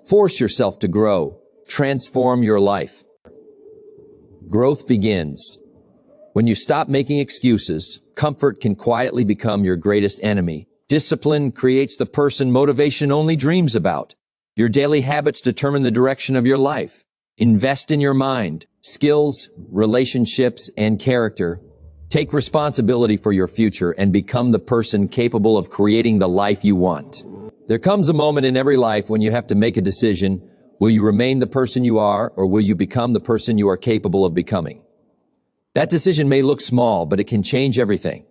Force yourself to grow. Transform your life. Growth begins when you stop making excuses. Comfort can quietly become your greatest enemy. Discipline creates the person motivation only dreams about. Your daily habits determine the direction of your life. Invest in your mind, skills, relationships, and character. Take responsibility for your future and become the person capable of creating the life you want. There comes a moment in every life when you have to make a decision. Will you remain the person you are, or will you become the person you are capable of becoming? That decision may look small, but it can change everything.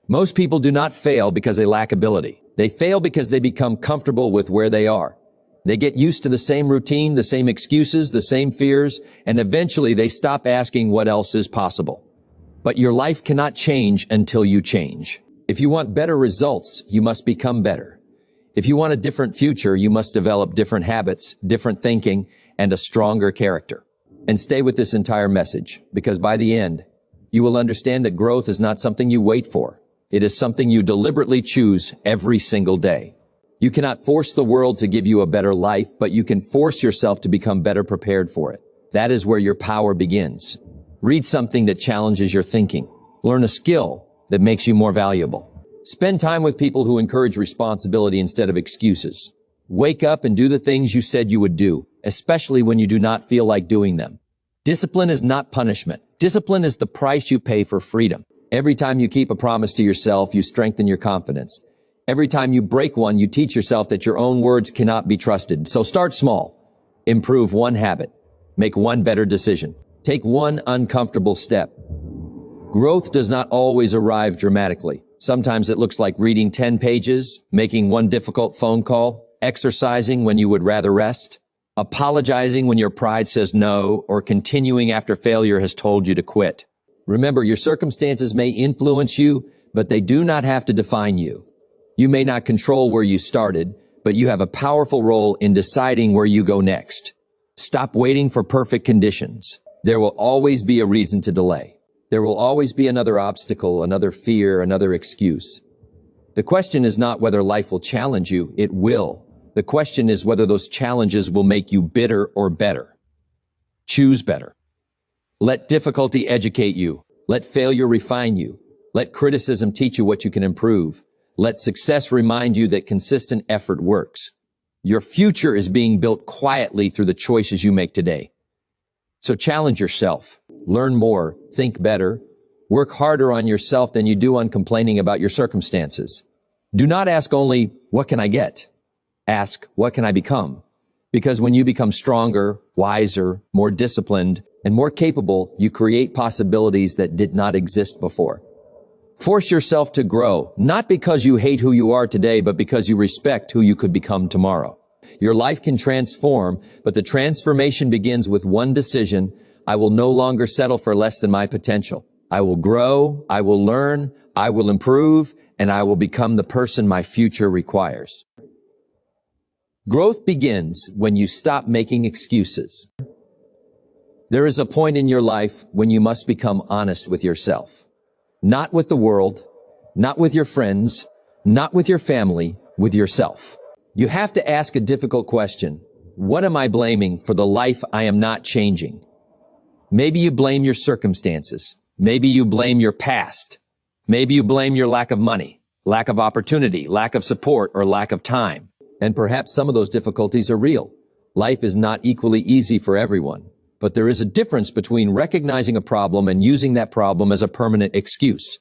Most people do not fail because they lack ability. They fail because they become comfortable with where they are. They get used to the same routine, the same excuses, the same fears, and eventually they stop asking what else is possible. But your life cannot change until you change. If you want better results, you must become better. If you want a different future, you must develop different habits, different thinking, and a stronger character. And stay with this entire message, because by the end, you will understand that growth is not something you wait for. It is something you deliberately choose every single day. You cannot force the world to give you a better life, but you can force yourself to become better prepared for it. That is where your power begins. Read something that challenges your thinking. Learn a skill that makes you more valuable. Spend time with people who encourage responsibility instead of excuses. Wake up and do the things you said you would do, especially when you do not feel like doing them. Discipline is not punishment. Discipline is the price you pay for freedom. Every time you keep a promise to yourself, you strengthen your confidence. Every time you break one, you teach yourself that your own words cannot be trusted. So start small. Improve one habit. Make one better decision. Take one uncomfortable step. Growth does not always arrive dramatically. Sometimes it looks like reading 10 pages, making one difficult phone call, exercising when you would rather rest, apologizing when your pride says no, or continuing after failure has told you to quit. Remember, your circumstances may influence you, but they do not have to define you. You may not control where you started, but you have a powerful role in deciding where you go next. Stop waiting for perfect conditions. There will always be a reason to delay. There will always be another obstacle, another fear, another excuse. The question is not whether life will challenge you, it will. The question is whether those challenges will make you bitter or better. Choose better. Let difficulty educate you. Let failure refine you. Let criticism teach you what you can improve. Let success remind you that consistent effort works. Your future is being built quietly through the choices you make today. So challenge yourself. Learn more, think better, work harder on yourself than you do on complaining about your circumstances. Do not ask only, what can I get? Ask, what can I become? Because when you become stronger, wiser, more disciplined, and more capable, you create possibilities that did not exist before. Force yourself to grow, not because you hate who you are today, but because you respect who you could become tomorrow. Your life can transform, but the transformation begins with one decision. I will no longer settle for less than my potential. I will grow, I will learn, I will improve, and I will become the person my future requires. Growth begins when you stop making excuses. There is a point in your life when you must become honest with yourself. Not with the world, not with your friends, not with your family, with yourself. You have to ask a difficult question. What am I blaming for the life I am not changing? Maybe you blame your circumstances. Maybe you blame your past. Maybe you blame your lack of money, lack of opportunity, lack of support, or lack of time. And perhaps some of those difficulties are real. Life is not equally easy for everyone. But there is a difference between recognizing a problem and using that problem as a permanent excuse.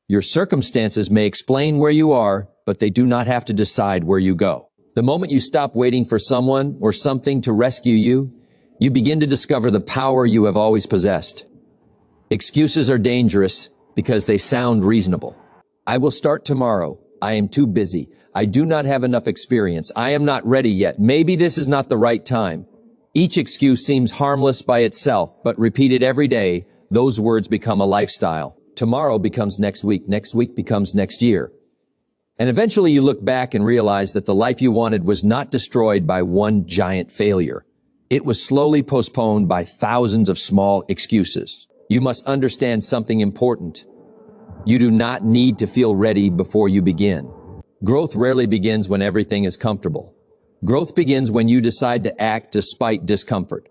Your circumstances may explain where you are, but they do not have to decide where you go. The moment you stop waiting for someone or something to rescue you, you begin to discover the power you have always possessed. Excuses are dangerous because they sound reasonable. I will start tomorrow. I am too busy. I do not have enough experience. I am not ready yet. Maybe this is not the right time. Each excuse seems harmless by itself, but repeated every day, those words become a lifestyle. Tomorrow becomes next week becomes next year. And eventually you look back and realize that the life you wanted was not destroyed by one giant failure. It was slowly postponed by thousands of small excuses. You must understand something important. You do not need to feel ready before you begin. Growth rarely begins when everything is comfortable. Growth begins when you decide to act despite discomfort.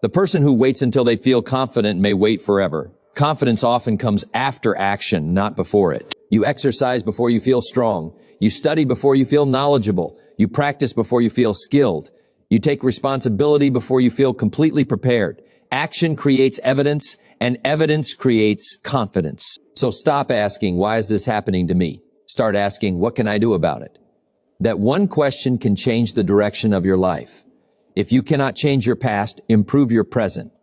The person who waits until they feel confident may wait forever. Confidence often comes after action, not before it. You exercise before you feel strong. You study before you feel knowledgeable. You practice before you feel skilled. You take responsibility before you feel completely prepared. Action creates evidence, and evidence creates confidence. So stop asking, why is this happening to me? Start asking, what can I do about it? That one question can change the direction of your life. If you cannot change your past, improve your present.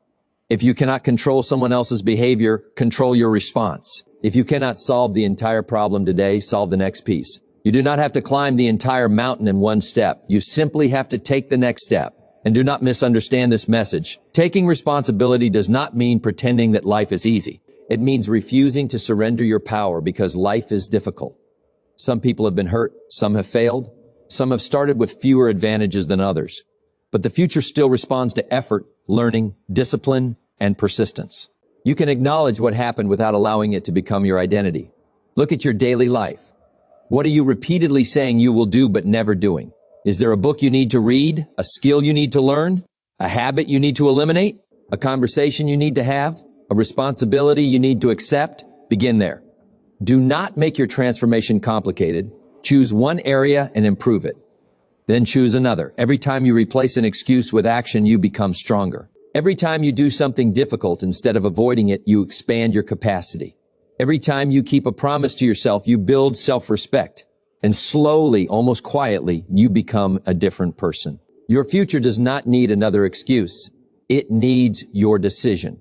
If you cannot control someone else's behavior, control your response. If you cannot solve the entire problem today, solve the next piece. You do not have to climb the entire mountain in one step. You simply have to take the next step. And do not misunderstand this message. Taking responsibility does not mean pretending that life is easy. It means refusing to surrender your power because life is difficult. Some people have been hurt. Some have failed. Some have started with fewer advantages than others. But the future still responds to effort, learning, discipline, and persistence. You can acknowledge what happened without allowing it to become your identity. Look at your daily life. What are you repeatedly saying you will do but never doing? Is there a book you need to read, a skill you need to learn, a habit you need to eliminate, a conversation you need to have, a responsibility you need to accept? Begin there. Do not make your transformation complicated. Choose one area and improve it. Then choose another. Every time you replace an excuse with action, you become stronger. Every time you do something difficult, instead of avoiding it, you expand your capacity. Every time you keep a promise to yourself, you build self-respect. And slowly, almost quietly, you become a different person. Your future does not need another excuse. It needs your decision.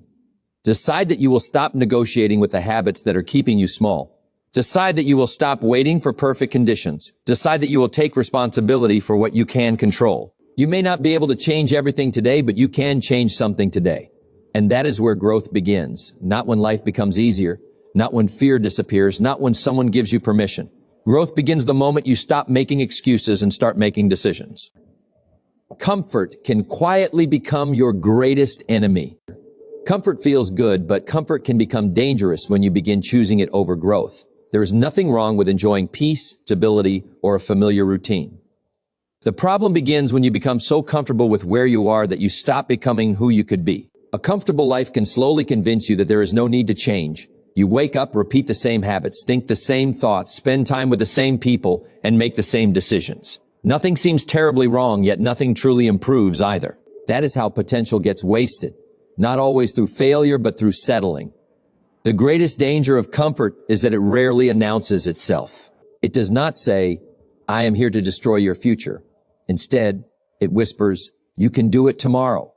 Decide that you will stop negotiating with the habits that are keeping you small. Decide that you will stop waiting for perfect conditions. Decide that you will take responsibility for what you can control. You may not be able to change everything today, but you can change something today. And that is where growth begins. Not when life becomes easier, not when fear disappears, not when someone gives you permission. Growth begins the moment you stop making excuses and start making decisions. Comfort can quietly become your greatest enemy. Comfort feels good, but comfort can become dangerous when you begin choosing it over growth. There is nothing wrong with enjoying peace, stability, or a familiar routine. The problem begins when you become so comfortable with where you are that you stop becoming who you could be. A comfortable life can slowly convince you that there is no need to change. You wake up, repeat the same habits, think the same thoughts, spend time with the same people, and make the same decisions. Nothing seems terribly wrong, yet nothing truly improves either. That is how potential gets wasted. Not always through failure, but through settling. The greatest danger of comfort is that it rarely announces itself. It does not say, I am here to destroy your future. Instead, it whispers, you can do it tomorrow.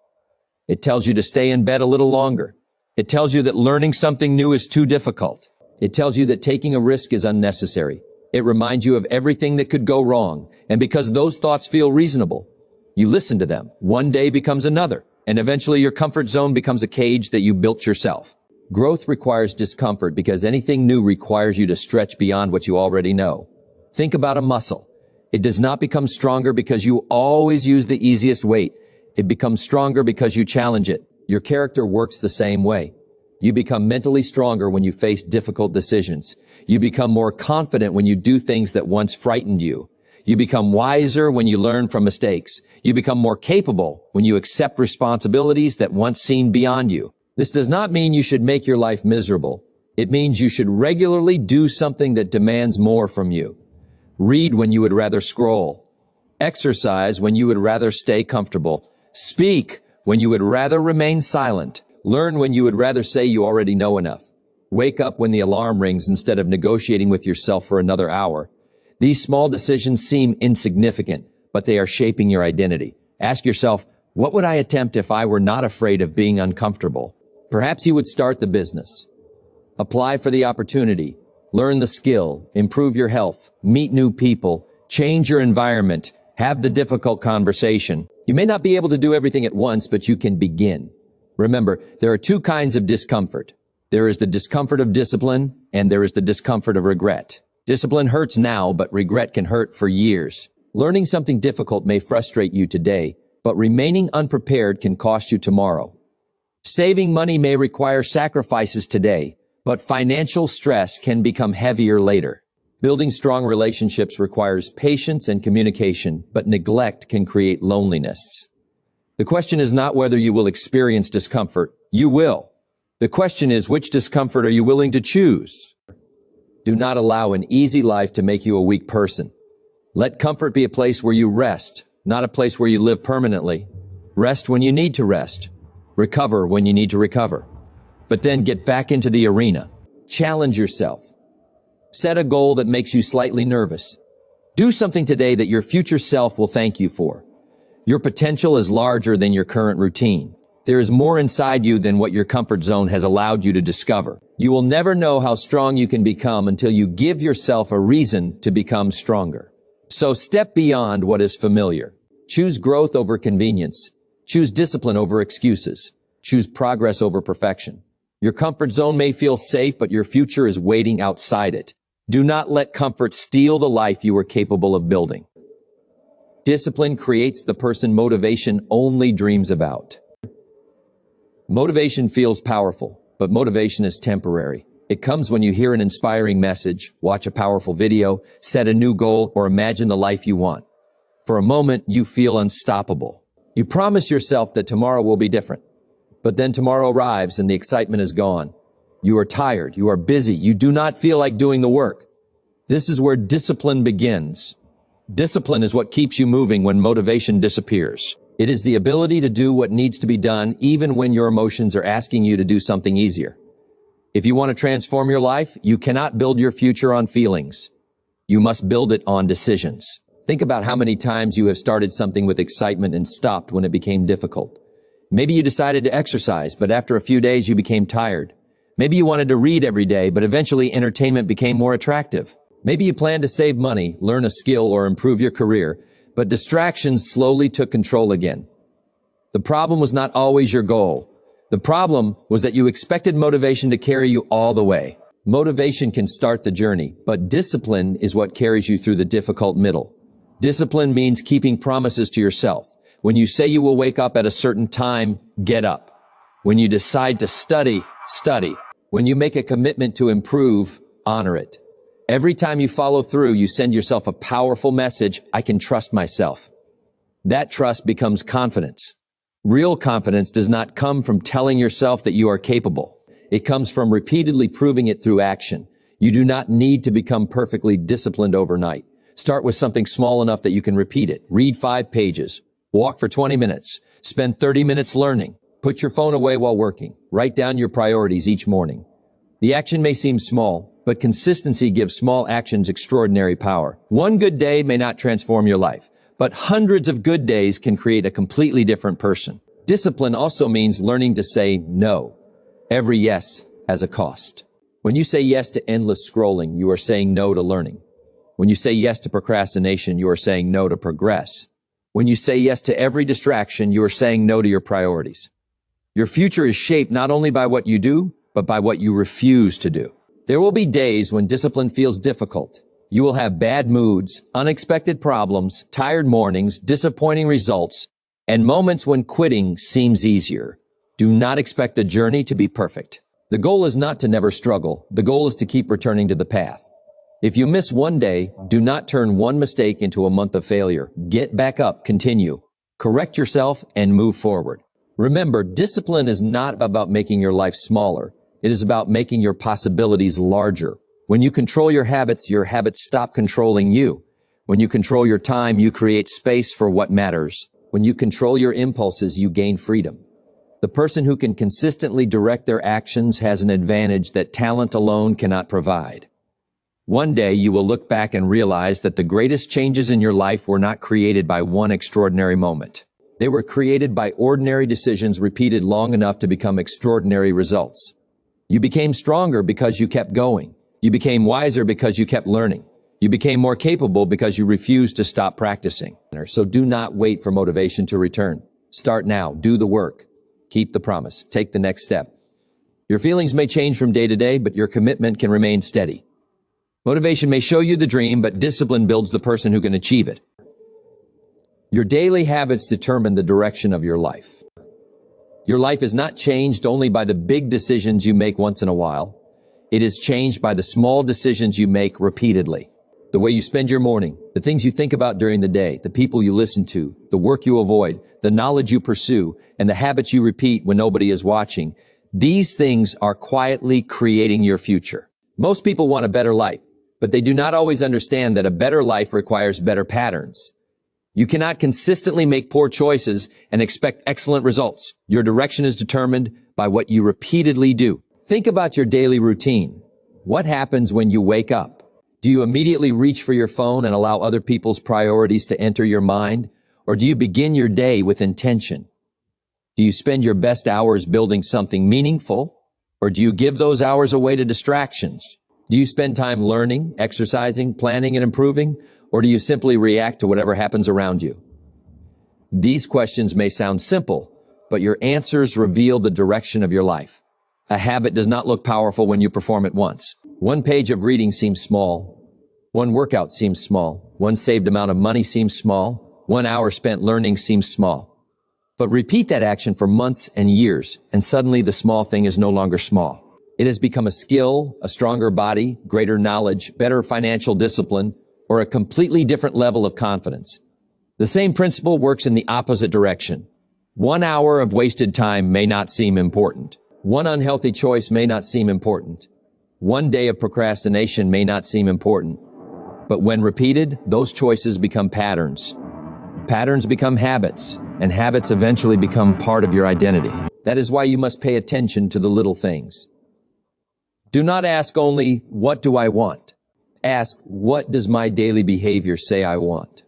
It tells you to stay in bed a little longer. It tells you that learning something new is too difficult. It tells you that taking a risk is unnecessary. It reminds you of everything that could go wrong. And because those thoughts feel reasonable, you listen to them. One day becomes another. And eventually your comfort zone becomes a cage that you built yourself. Growth requires discomfort because anything new requires you to stretch beyond what you already know. Think about a muscle. It does not become stronger because you always use the easiest weight. It becomes stronger because you challenge it. Your character works the same way. You become mentally stronger when you face difficult decisions. You become more confident when you do things that once frightened you. You become wiser when you learn from mistakes. You become more capable when you accept responsibilities that once seemed beyond you. This does not mean you should make your life miserable. It means you should regularly do something that demands more from you. Read when you would rather scroll. Exercise when you would rather stay comfortable. Speak when you would rather remain silent. Learn when you would rather say you already know enough. Wake up when the alarm rings instead of negotiating with yourself for another hour. These small decisions seem insignificant, but they are shaping your identity. Ask yourself, what would I attempt if I were not afraid of being uncomfortable? Perhaps you would start the business. Apply for the opportunity. Learn the skill. Improve your health. Meet new people. Change your environment. Have the difficult conversation. You may not be able to do everything at once, but you can begin. Remember, there are two kinds of discomfort. There is the discomfort of discipline, and there is the discomfort of regret. Discipline hurts now, but regret can hurt for years. Learning something difficult may frustrate you today, but remaining unprepared can cost you tomorrow. Saving money may require sacrifices today, but financial stress can become heavier later. Building strong relationships requires patience and communication, but neglect can create loneliness. The question is not whether you will experience discomfort. You will. The question is, which discomfort are you willing to choose? Do not allow an easy life to make you a weak person. Let comfort be a place where you rest, not a place where you live permanently. Rest when you need to rest. Recover when you need to recover. But then get back into the arena. Challenge yourself. Set a goal that makes you slightly nervous. Do something today that your future self will thank you for. Your potential is larger than your current routine. There is more inside you than what your comfort zone has allowed you to discover. You will never know how strong you can become until you give yourself a reason to become stronger. So step beyond what is familiar. Choose growth over convenience. Choose discipline over excuses. Choose progress over perfection. Your comfort zone may feel safe, but your future is waiting outside it. Do not let comfort steal the life you are capable of building. Discipline creates the person motivation only dreams about. Motivation feels powerful, but motivation is temporary. It comes when you hear an inspiring message, watch a powerful video, set a new goal, or imagine the life you want. For a moment, you feel unstoppable. You promise yourself that tomorrow will be different. But then tomorrow arrives and the excitement is gone. You are tired. You are busy. You do not feel like doing the work. This is where discipline begins. Discipline is what keeps you moving when motivation disappears. It is the ability to do what needs to be done even when your emotions are asking you to do something easier. If you want to transform your life, you cannot build your future on feelings. You must build it on decisions. Think about how many times you have started something with excitement and stopped when it became difficult. Maybe you decided to exercise, but after a few days you became tired. Maybe you wanted to read every day, but eventually entertainment became more attractive. Maybe you planned to save money, learn a skill, or improve your career, but distractions slowly took control again. The problem was not always your goal. The problem was that you expected motivation to carry you all the way. Motivation can start the journey, but discipline is what carries you through the difficult middle. Discipline means keeping promises to yourself. When you say you will wake up at a certain time, get up. When you decide to study, study. When you make a commitment to improve, honor it. Every time you follow through, you send yourself a powerful message, I can trust myself. That trust becomes confidence. Real confidence does not come from telling yourself that you are capable. It comes from repeatedly proving it through action. You do not need to become perfectly disciplined overnight. Start with something small enough that you can repeat it. Read 5 pages. Walk for 20 minutes. Spend 30 minutes learning. Put your phone away while working. Write down your priorities each morning. The action may seem small, but consistency gives small actions extraordinary power. One good day may not transform your life, but hundreds of good days can create a completely different person. Discipline also means learning to say no. Every yes has a cost. When you say yes to endless scrolling, you are saying no to learning. When you say yes to procrastination, you are saying no to progress. When you say yes to every distraction, you are saying no to your priorities. Your future is shaped not only by what you do, but by what you refuse to do. There will be days when discipline feels difficult. You will have bad moods, unexpected problems, tired mornings, disappointing results, and moments when quitting seems easier. Do not expect the journey to be perfect. The goal is not to never struggle. The goal is to keep returning to the path. If you miss one day, do not turn one mistake into a month of failure. Get back up, continue, correct yourself, and move forward. Remember, discipline is not about making your life smaller. It is about making your possibilities larger. When you control your habits stop controlling you. When you control your time, you create space for what matters. When you control your impulses, you gain freedom. The person who can consistently direct their actions has an advantage that talent alone cannot provide. One day you will look back and realize that the greatest changes in your life were not created by one extraordinary moment. They were created by ordinary decisions repeated long enough to become extraordinary results. You became stronger because you kept going. You became wiser because you kept learning. You became more capable because you refused to stop practicing. So do not wait for motivation to return. Start now. Do the work. Keep the promise. Take the next step. Your feelings may change from day to day, but your commitment can remain steady. Motivation may show you the dream, but discipline builds the person who can achieve it. Your daily habits determine the direction of your life. Your life is not changed only by the big decisions you make once in a while. It is changed by the small decisions you make repeatedly. The way you spend your morning, the things you think about during the day, the people you listen to, the work you avoid, the knowledge you pursue, and the habits you repeat when nobody is watching. These things are quietly creating your future. Most people want a better life, but they do not always understand that a better life requires better patterns. You cannot consistently make poor choices and expect excellent results. Your direction is determined by what you repeatedly do. Think about your daily routine. What happens when you wake up? Do you immediately reach for your phone and allow other people's priorities to enter your mind? Or do you begin your day with intention? Do you spend your best hours building something meaningful? Or do you give those hours away to distractions? Do you spend time learning, exercising, planning, and improving? Or do you simply react to whatever happens around you? These questions may sound simple, but your answers reveal the direction of your life. A habit does not look powerful when you perform it once. One page of reading seems small. One workout seems small. One saved amount of money seems small. 1 hour spent learning seems small. But repeat that action for months and years, and suddenly the small thing is no longer small. It has become a skill, a stronger body, greater knowledge, better financial discipline, or a completely different level of confidence. The same principle works in the opposite direction. 1 hour of wasted time may not seem important. One unhealthy choice may not seem important. One day of procrastination may not seem important. But when repeated, those choices become patterns. Patterns become habits, and habits eventually become part of your identity. That is why you must pay attention to the little things. Do not ask only, what do I want? Ask, what does my daily behavior say I want?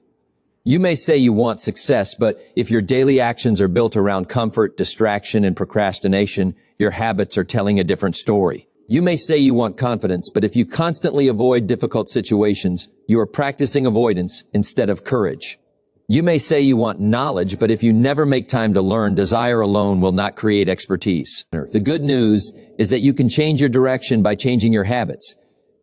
You may say you want success, but if your daily actions are built around comfort, distraction, and procrastination, your habits are telling a different story. You may say you want confidence, but if you constantly avoid difficult situations, you are practicing avoidance instead of courage. You may say you want knowledge, but if you never make time to learn, desire alone will not create expertise. The good news is that you can change your direction by changing your habits.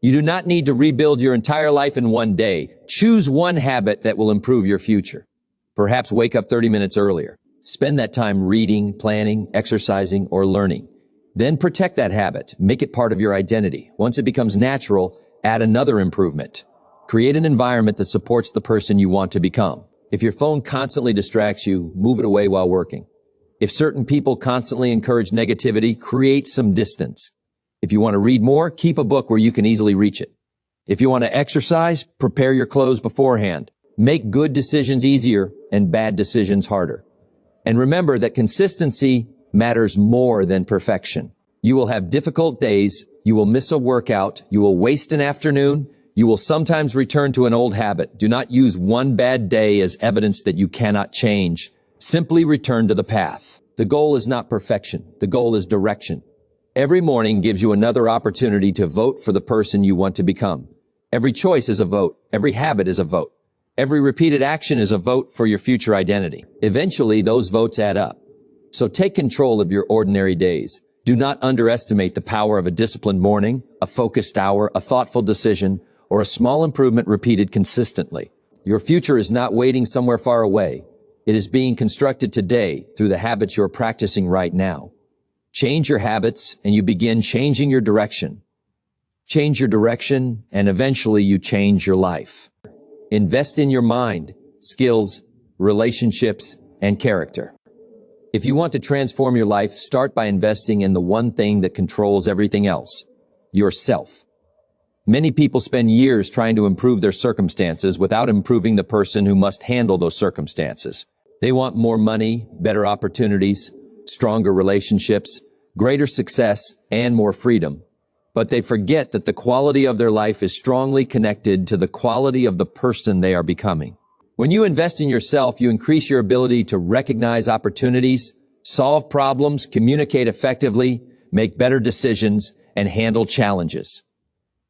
You do not need to rebuild your entire life in one day. Choose one habit that will improve your future. Perhaps wake up 30 minutes earlier. Spend that time reading, planning, exercising, or learning. Then protect that habit. Make it part of your identity. Once it becomes natural, add another improvement. Create an environment that supports the person you want to become. If your phone constantly distracts you, move it away while working. If certain people constantly encourage negativity, create some distance. If you want to read more, keep a book where you can easily reach it. If you want to exercise, prepare your clothes beforehand. Make good decisions easier and bad decisions harder. And remember that consistency matters more than perfection. You will have difficult days. You will miss a workout. You will waste an afternoon. You will sometimes return to an old habit. Do not use one bad day as evidence that you cannot change. Simply return to the path. The goal is not perfection. The goal is direction. Every morning gives you another opportunity to vote for the person you want to become. Every choice is a vote. Every habit is a vote. Every repeated action is a vote for your future identity. Eventually, those votes add up. So take control of your ordinary days. Do not underestimate the power of a disciplined morning, a focused hour, a thoughtful decision, or a small improvement repeated consistently. Your future is not waiting somewhere far away. It is being constructed today through the habits you're practicing right now. Change your habits and you begin changing your direction. Change your direction and eventually you change your life. Invest in your mind, skills, relationships, and character. If you want to transform your life, start by investing in the one thing that controls everything else, yourself. Many people spend years trying to improve their circumstances without improving the person who must handle those circumstances. They want more money, better opportunities, stronger relationships, greater success, and more freedom. But they forget that the quality of their life is strongly connected to the quality of the person they are becoming. When you invest in yourself, you increase your ability to recognize opportunities, solve problems, communicate effectively, make better decisions, and handle challenges.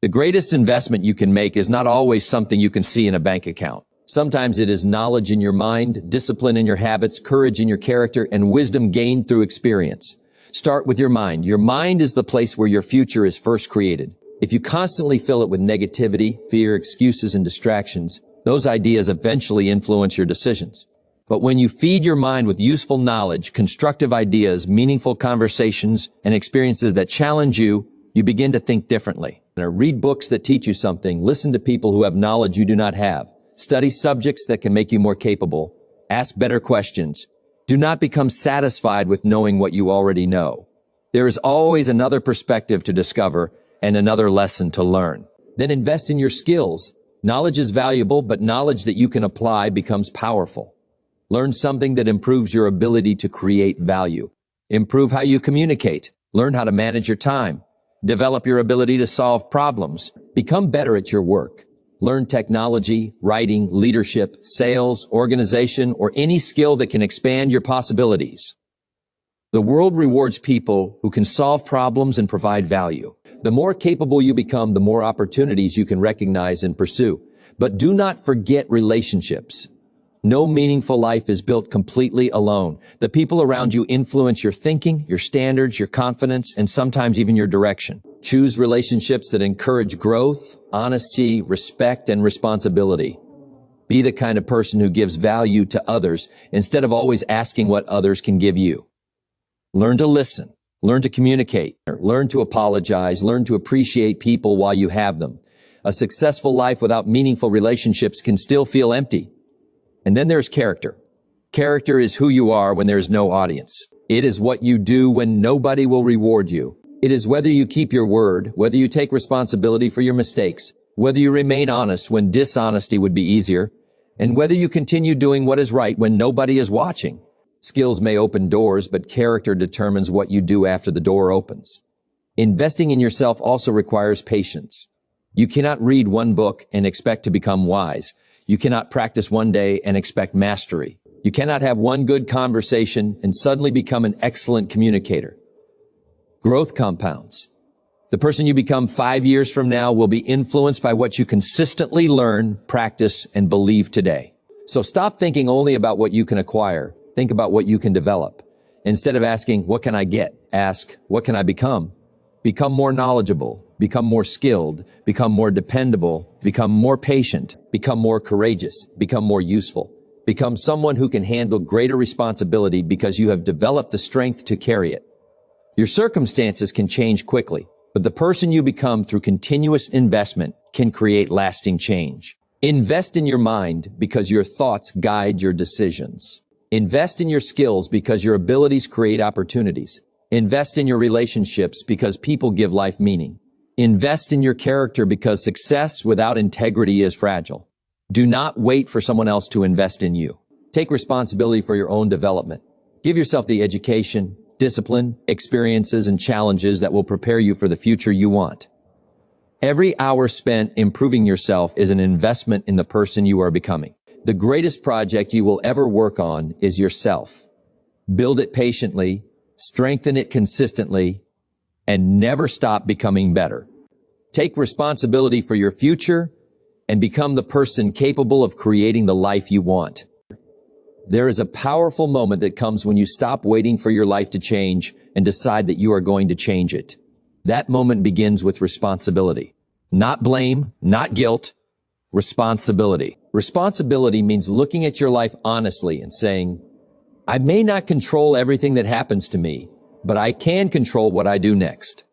The greatest investment you can make is not always something you can see in a bank account. Sometimes it is knowledge in your mind, discipline in your habits, courage in your character, and wisdom gained through experience. Start with your mind. Your mind is the place where your future is first created. If you constantly fill it with negativity, fear, excuses, and distractions, those ideas eventually influence your decisions. But when you feed your mind with useful knowledge, constructive ideas, meaningful conversations, and experiences that challenge you, you begin to think differently. Read books that teach you something. Listen to people who have knowledge you do not have. Study subjects that can make you more capable. Ask better questions. Do not become satisfied with knowing what you already know. There is always another perspective to discover and another lesson to learn. Then invest in your skills. Knowledge is valuable, but knowledge that you can apply becomes powerful. Learn something that improves your ability to create value. Improve how you communicate. Learn how to manage your time. Develop your ability to solve problems. Become better at your work. Learn technology, writing, leadership, sales, organization, or any skill that can expand your possibilities. The world rewards people who can solve problems and provide value. The more capable you become, the more opportunities you can recognize and pursue. But do not forget relationships. No meaningful life is built completely alone. The people around you influence your thinking, your standards, your confidence, and sometimes even your direction. Choose relationships that encourage growth, honesty, respect, and responsibility. Be the kind of person who gives value to others instead of always asking what others can give you. Learn to listen. Learn to communicate. Learn to apologize. Learn to appreciate people while you have them. A successful life without meaningful relationships can still feel empty. And then there's character. Character is who you are when there's no audience. It is what you do when nobody will reward you. It is whether you keep your word, whether you take responsibility for your mistakes, whether you remain honest when dishonesty would be easier, and whether you continue doing what is right when nobody is watching. Skills may open doors, but character determines what you do after the door opens. Investing in yourself also requires patience. You cannot read one book and expect to become wise. You cannot practice one day and expect mastery. You cannot have one good conversation and suddenly become an excellent communicator. Growth compounds. The person you become 5 years from now will be influenced by what you consistently learn, practice, and believe today. So stop thinking only about what you can acquire. Think about what you can develop. Instead of asking, what can I get? Ask, what can I become? Become more knowledgeable, become more skilled, become more dependable, become more patient, become more courageous, become more useful. Become someone who can handle greater responsibility because you have developed the strength to carry it. Your circumstances can change quickly, but the person you become through continuous investment can create lasting change. Invest in your mind because your thoughts guide your decisions. Invest in your skills because your abilities create opportunities. Invest in your relationships because people give life meaning. Invest in your character because success without integrity is fragile. Do not wait for someone else to invest in you. Take responsibility for your own development. Give yourself the education, discipline, experiences, and challenges that will prepare you for the future you want. Every hour spent improving yourself is an investment in the person you are becoming. The greatest project you will ever work on is yourself. Build it patiently, strengthen it consistently, and never stop becoming better. Take responsibility for your future and become the person capable of creating the life you want. There is a powerful moment that comes when you stop waiting for your life to change and decide that you are going to change it. That moment begins with responsibility. Not blame, not guilt, responsibility. Responsibility means looking at your life honestly and saying, I may not control everything that happens to me, but I can control what I do next.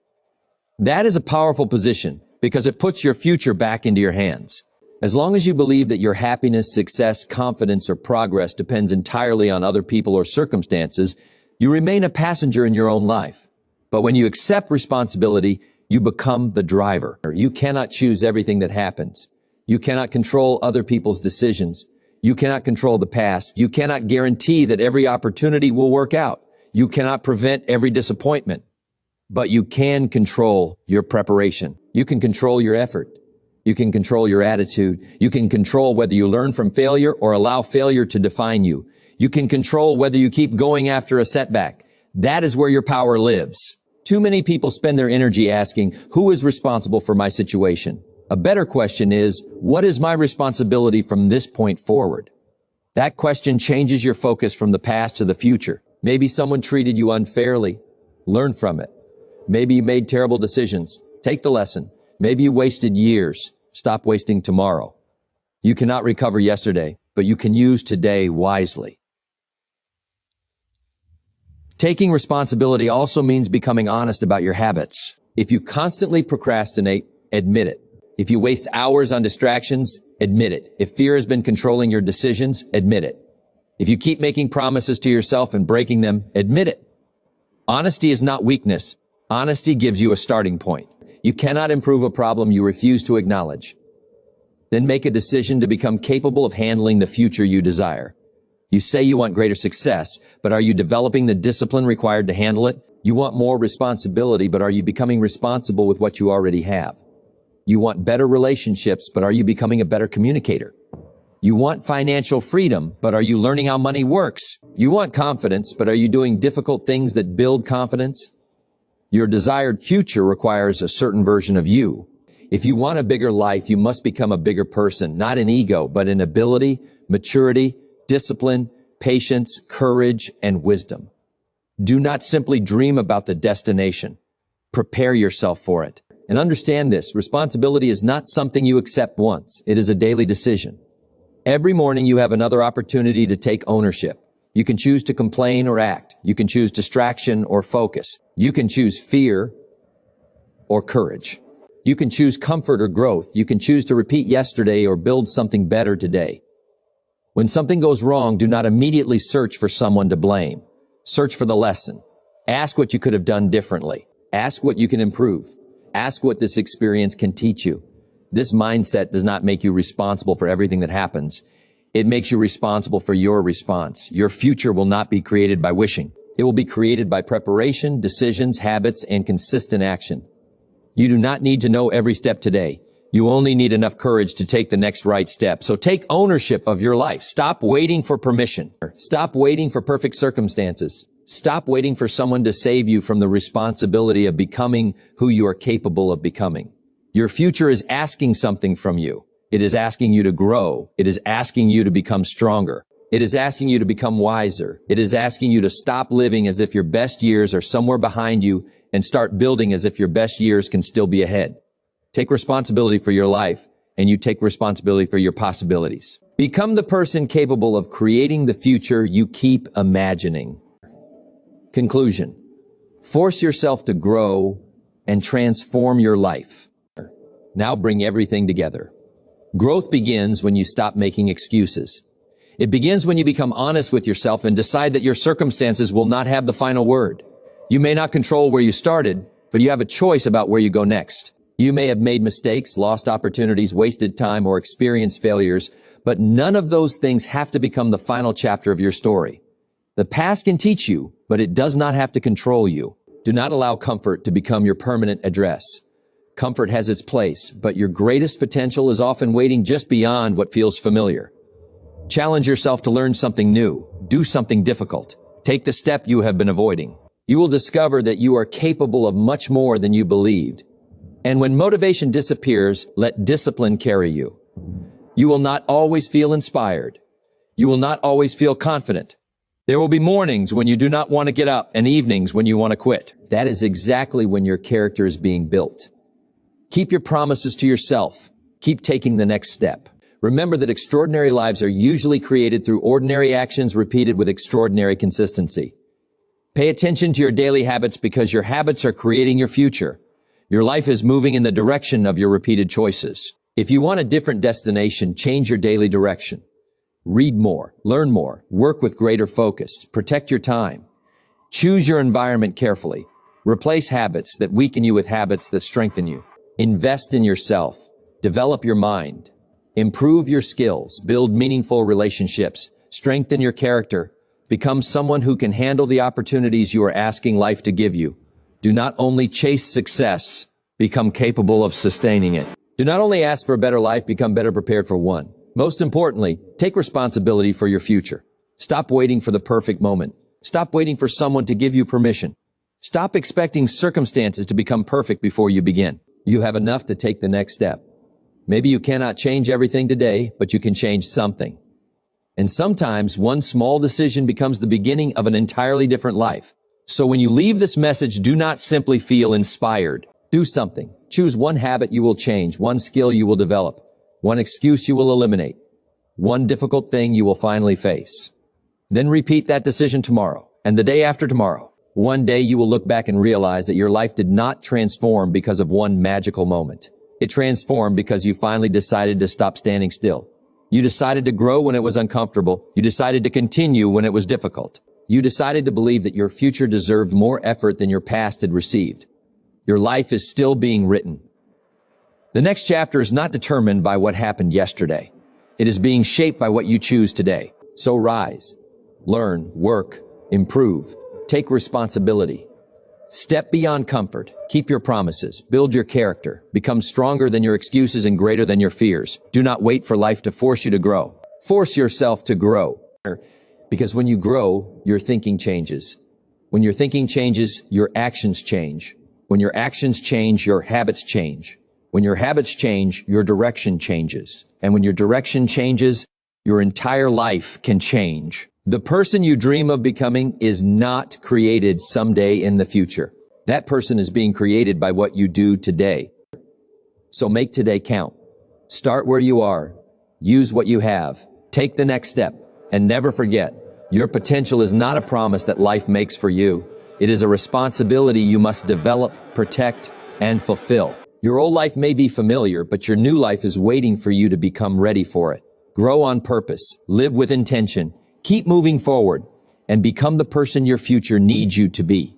That is a powerful position because it puts your future back into your hands. As long as you believe that your happiness, success, confidence, or progress depends entirely on other people or circumstances, you remain a passenger in your own life. But when you accept responsibility, you become the driver. You cannot choose everything that happens. You cannot control other people's decisions. You cannot control the past. You cannot guarantee that every opportunity will work out. You cannot prevent every disappointment. But you can control your preparation. You can control your effort. You can control your attitude. You can control whether you learn from failure or allow failure to define you. You can control whether you keep going after a setback. That is where your power lives. Too many people spend their energy asking, who is responsible for my situation? A better question is, what is my responsibility from this point forward? That question changes your focus from the past to the future. Maybe someone treated you unfairly. Learn from it. Maybe you made terrible decisions. Take the lesson. Maybe you wasted years. Stop wasting tomorrow. You cannot recover yesterday, but you can use today wisely. Taking responsibility also means becoming honest about your habits. If you constantly procrastinate, admit it. If you waste hours on distractions, admit it. If fear has been controlling your decisions, admit it. If you keep making promises to yourself and breaking them, admit it. Honesty is not weakness. Honesty gives you a starting point. You cannot improve a problem you refuse to acknowledge. Then make a decision to become capable of handling the future you desire. You say you want greater success, but are you developing the discipline required to handle it? You want more responsibility, but are you becoming responsible with what you already have? You want better relationships, but are you becoming a better communicator? You want financial freedom, but are you learning how money works? You want confidence, but are you doing difficult things that build confidence? Your desired future requires a certain version of you. If you want a bigger life, you must become a bigger person, not in ego, but in ability, maturity, discipline, patience, courage, and wisdom. Do not simply dream about the destination. Prepare yourself for it. And understand this, responsibility is not something you accept once. It is a daily decision. Every morning you have another opportunity to take ownership. You can choose to complain or act. You can choose distraction or focus. You can choose fear or courage. You can choose comfort or growth. You can choose to repeat yesterday or build something better today. When something goes wrong, do not immediately search for someone to blame. Search for the lesson. Ask what you could have done differently. Ask what you can improve. Ask what this experience can teach you. This mindset does not make you responsible for everything that happens. It makes you responsible for your response. Your future will not be created by wishing. It will be created by preparation, decisions, habits, and consistent action. You do not need to know every step today. You only need enough courage to take the next right step. So take ownership of your life. Stop waiting for permission. Stop waiting for perfect circumstances. Stop waiting for someone to save you from the responsibility of becoming who you are capable of becoming. Your future is asking something from you. It is asking you to grow. It is asking you to become stronger. It is asking you to become wiser. It is asking you to stop living as if your best years are somewhere behind you and start building as if your best years can still be ahead. Take responsibility for your life, and you take responsibility for your possibilities. Become the person capable of creating the future you keep imagining. Conclusion. Force yourself to grow and transform your life. Now bring everything together. Growth begins when you stop making excuses. It begins when you become honest with yourself and decide that your circumstances will not have the final word. You may not control where you started, but you have a choice about where you go next. You may have made mistakes, lost opportunities, wasted time, or experienced failures, but none of those things have to become the final chapter of your story. The past can teach you, but it does not have to control you. Do not allow comfort to become your permanent address. Comfort has its place, but your greatest potential is often waiting just beyond what feels familiar. Challenge yourself to learn something new. Do something difficult. Take the step you have been avoiding. You will discover that you are capable of much more than you believed. And when motivation disappears, let discipline carry you. You will not always feel inspired. You will not always feel confident. There will be mornings when you do not want to get up and evenings when you want to quit. That is exactly when your character is being built. Keep your promises to yourself. Keep taking the next step. Remember that extraordinary lives are usually created through ordinary actions repeated with extraordinary consistency. Pay attention to your daily habits because your habits are creating your future. Your life is moving in the direction of your repeated choices. If you want a different destination, change your daily direction. Read more, learn more, work with greater focus, protect your time. Choose your environment carefully. Replace habits that weaken you with habits that strengthen you. Invest in yourself. Develop your mind. Improve your skills. Build meaningful relationships. Strengthen your character. Become someone who can handle the opportunities you are asking life to give you. Do not only chase success, become capable of sustaining it. Do not only ask for a better life, become better prepared for one. Most importantly, take responsibility for your future. Stop waiting for the perfect moment. Stop waiting for someone to give you permission. Stop expecting circumstances to become perfect before you begin. You have enough to take the next step. Maybe you cannot change everything today, but you can change something. And sometimes one small decision becomes the beginning of an entirely different life. So when you leave this message, do not simply feel inspired. Do something. Choose one habit you will change, one skill you will develop, one excuse you will eliminate, one difficult thing you will finally face. Then repeat that decision tomorrow and the day after tomorrow. One day you will look back and realize that your life did not transform because of one magical moment. It transformed because you finally decided to stop standing still. You decided to grow when it was uncomfortable. You decided to continue when it was difficult. You decided to believe that your future deserved more effort than your past had received. Your life is still being written. The next chapter is not determined by what happened yesterday. It is being shaped by what you choose today. So rise, learn, work, improve, take responsibility. Step beyond comfort. Keep your promises. Build your character. Become stronger than your excuses and greater than your fears. Do not wait for life to force you to grow. Force yourself to grow. Because when you grow, your thinking changes. When your thinking changes, your actions change. When your actions change, your habits change. When your habits change, your direction changes. And when your direction changes, your entire life can change. The person you dream of becoming is not created someday in the future. That person is being created by what you do today. So make today count. Start where you are. Use what you have. Take the next step. And never forget, your potential is not a promise that life makes for you. It is a responsibility you must develop, protect, and fulfill. Your old life may be familiar, but your new life is waiting for you to become ready for it. Grow on purpose. Live with intention. Keep moving forward and become the person your future needs you to be.